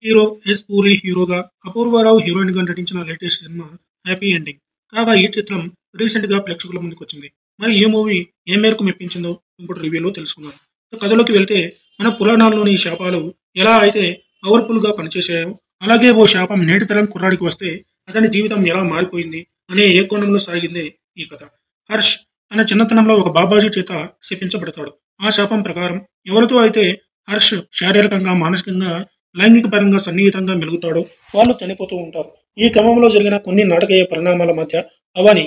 Hero yes puri హీరోగా, అపూర్వరావు హీరోయిన్‌గా నటించిన లేటెస్ట్ సినిమా 'హ్యాపీ ఎండింగ్'. కాగా ఈ చిత్రం రీసెంట్‌గా ప్రేక్షకుల ముందుకొచ్చింది. మరి ఈ మూవీ ఏ మేరకు మెప్పించిందో ఇప్పుడు రివ్యూలో తెలుసుకుందాం. ఇక కథలోకి వెళ్తే మన పురాణాల్లోని ఈ శాపాలు ఎలా అయితే పవర్‌ఫుల్‌గా పనిచేశాయో, అలాగే ఓ శాపం నేటి తరం కుర్రాడికి వస్తే అతని జీవితం ఎలా మారిపోయింది అనే ఏ కోణంలో సాగిందే ఈ కథ. హర్ష్ తన చిన్నతనంలో ఒక బాబాజీ చేత శపించబడతాడు. ఆ శాపం ప్రకారం ఎవరితో అయితే హర్ష్ శారీరకంగా, మానసికంగా లైంగిక పరంగా సన్నిహితంగా మెలుగుతాడో వాళ్ళు చనిపోతూ ఉంటారు. ఈ క్రమంలో జరిగిన కొన్ని నాటకీయ పరిణామాల మధ్య అవని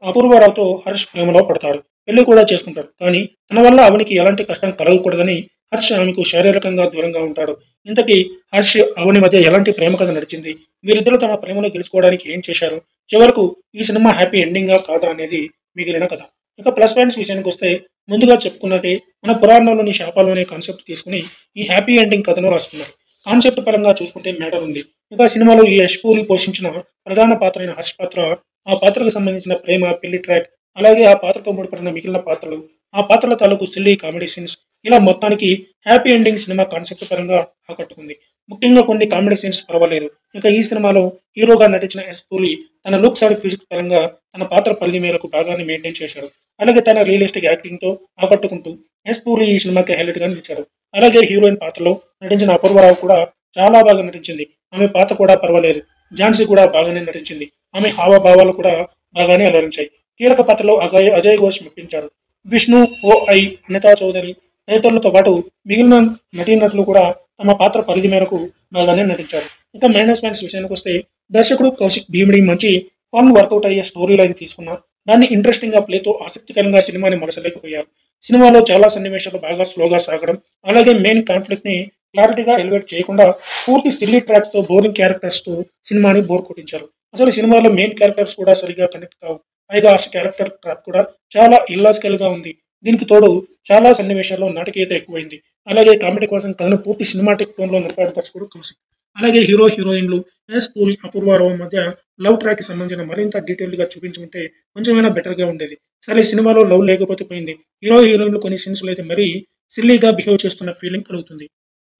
అపూర్వరావుతో హర్ష్ ప్రేమలో పడతాడు. పెళ్లి కూడా చేసుకుంటాడు. కానీ తన వల్ల అవనికి ఎలాంటి కష్టం కలగకూడదని హర్ష్ ఆమెకు శారీరకంగా దూరంగా ఉంటాడు. ఇంతకీ హర్ష్ అవని మధ్య ఎలాంటి ప్రేమ కథ నడిచింది? వీరిద్దరూ తమ ప్రేమను గెలుచుకోవడానికి ఏం చేశారు? చివరకు ఈ సినిమా హ్యాపీ ఎండింగా కాదా అనేది మిగిలిన కథ. ఇక ప్లస్ పాయింట్స్ విషయానికి వస్తే ముందుగా చెప్పుకున్నట్టే మన పురాణంలోని శాపాలు అనే కాన్సెప్ట్ తీసుకుని ఈ హ్యాపీ ఎండింగ్ కథను రాసుకున్నారు. కాన్సెప్ట్ పరంగా చూసుకుంటే మ్యాటర్ ఉంది. ఇక సినిమాలో ఈ యష్ పూరి పోషించిన ప్రధాన పాత్ర అయిన హర్ష్ పాత్ర, ఆ పాత్రకు సంబంధించిన ప్రేమ, పెళ్లి ట్రాక్, అలాగే ఆ పాత్రతో ముడిపడిన మిగిలిన పాత్రలు, ఆ పాత్రల తాలూకు సిల్లీ కామెడీ సీన్స్, ఇలా మొత్తానికి హ్యాపీ ఎండింగ్ సినిమా కాన్సెప్ట్ పరంగా ఆకట్టుకుంది. ముఖ్యంగా కొన్ని కామెడీ సీన్స్ పర్వాలేదు. ఇక ఈ సినిమాలో హీరోగా నటించిన ఎస్ పూరి తన లుక్స్ అండ్ ఫిజిక్స్ పరంగా తన పాత్ర పరిధి మేరకు బాగానే మెయింటైన్ చేశాడు. అలాగే తన రియలిస్టిక్ యాక్టింగ్ తో ఆకట్టుకుంటూ ఎస్ పూరి ఈ సినిమాకి హైలైట్ గా నిలిచాడు. అలాగే హీరోయిన్ పాత్రలో నటించిన అపూర్వరావు కూడా చాలా బాగా నటించింది. ఆమె పాత్ర కూడా పర్వాలేదు. ఝాన్సీ కూడా బాగానే నటించింది. ఆమె హావభావాలు కూడా బాగానే అలరించాయి. కీలక పాత్రలో అజయ్ ఘోష్ మెప్పించారు. విష్ణు, ఓ.ఐ., అనితా చౌదరి తదితరులతో పాటు మిగిలిన నటీనటులు కూడా తమ పాత్ర పరిధి మేరకు బాగానే నటించారు. ఇక మైనస్ పాయింట్స్ విషయానికి వస్తే దర్శకుడు కౌశిక్ భీమిడి మంచి ఫన్ వర్కౌట్ అయ్యే స్టోరీ లైన్ తీసుకున్నా దాన్ని ఇంట్రెస్టింగ్ గా ప్లేతో ఆసక్తికరంగా సినిమాని మలచలేకపోయారు. సినిమాలో చాలా సన్నివేశాలు బాగా స్లోగా సాగడం, అలాగే మెయిన్ కాన్ఫ్లిక్ట్ ని క్లారిటీగా ఎలివేట్ చేయకుండా పూర్తి సిల్లీ ట్రాక్స్ తో, బోరింగ్ క్యారెక్టర్స్ తో సినిమాని బోర్ కొట్టించారు. అసలు సినిమాలో మెయిన్ క్యారెక్టర్స్ కూడా సరిగ్గా కనెక్ట్ కావు. పైగా హర్ష క్యారెక్టర్ ట్రాక్ కూడా చాలా ఇల్లాజికల్ గా ఉంది. దీనికి తోడు చాలా సన్నివేశాల్లో నాటకీయత ఎక్కువైంది. అలాగే కామెడీ కోసం కథను పూర్తి సినిమాటిక్ టోన్ లో నడిపాడు దర్శకుడు కౌశిక్. అలాగే హీరో హీరోయిన్లు ఎస్ పూరి, అపూర్వరావు మధ్య లవ్ ట్రాక్ కి సంబంధించిన మరింత డీటెయిల్డ్ గా చూపించుంటే కొంచెమైనా బెటర్ గా ఉండేది. సరే సినిమాలో లవ్ లేకపోతే పోయింది. హీరో హీరోయిన్లు కొన్ని సీన్స్ లో అయితే మరీ సిల్లీగా బిహేవ్ చేస్తున్న ఫీలింగ్ కలుగుతుంది.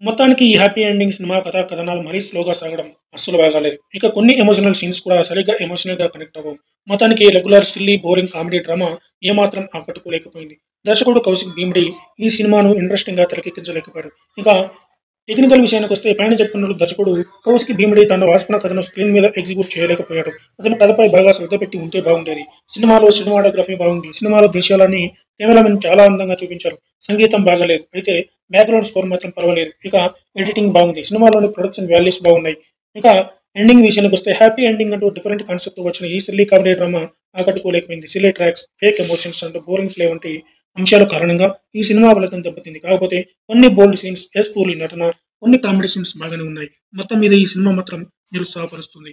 మొత్తానికి ఈ హ్యాపీ ఎండింగ్ సినిమా కథా కథనాలు మరీ స్లోగా సాగడం అస్సలు బాగాలేదు. ఇక కొన్ని ఎమోషనల్ సీన్స్ కూడా సరిగ్గా ఎమోషనల్ గా కనెక్ట్ అవ్వవు. మొత్తానికి regular silly boring comedy drama ఏమాత్రం ఆకట్టుకోలేకపోయింది. దర్శకుడు కౌశిక్ భీమిడి ఈ సినిమాను ఇంట్రెస్టింగ్ గా తెరకెక్కించలేకపోయాడు. ఇక టెక్నికల్ విషయానికి వస్తే పైన చెప్పుకున్నట్లు దర్శకుడు కౌశిక్ భీమిడి తను రాసుకున్న కథను స్క్రీన్ మీద ఎగ్జిక్యూట్ చేయలేకపోయాడు. అతను కథపై బాగా శ్రద్ధ పెట్టి ఉంటే బాగుండేది. సినిమాలో సినిమాటోగ్రఫీ బాగుంది. సినిమాలో దృశ్యాలన్నీ కెమెరామెన్ చాలా అందంగా చూపించారు. సంగీతం బాగాలేదు. అయితే బ్యాక్గ్రౌండ్ స్కోర్ మాత్రం పర్వాలేదు. ఇక ఎడిటింగ్ బాగుంది. సినిమాలోని ప్రొడక్షన్ వాల్యూస్ బాగున్నాయి. ఇక ఎండింగ్ విషయానికి వస్తే హ్యాపీ ఎండింగ్ అంటూ డిఫరెంట్ కాన్సెప్ట్ వచ్చిన ఈ సిల్లీ కామెడీ డ్రామా ఆకట్టుకోలేకపోయింది. Silly tracks, fake emotions and boring play వంటి అంశాల కారణంగా ఈ సినిమా ఫలితం దెబ్బతింది. కాకపోతే కొన్ని బోల్డ్ సీన్స్, ఎస్ పూరి నటన, కొన్ని కామెడీ సీన్స్ బాగానే ఉన్నాయి. మొత్తం మీద ఈ సినిమా మాత్రం నిరుత్సాహపరుస్తుంది.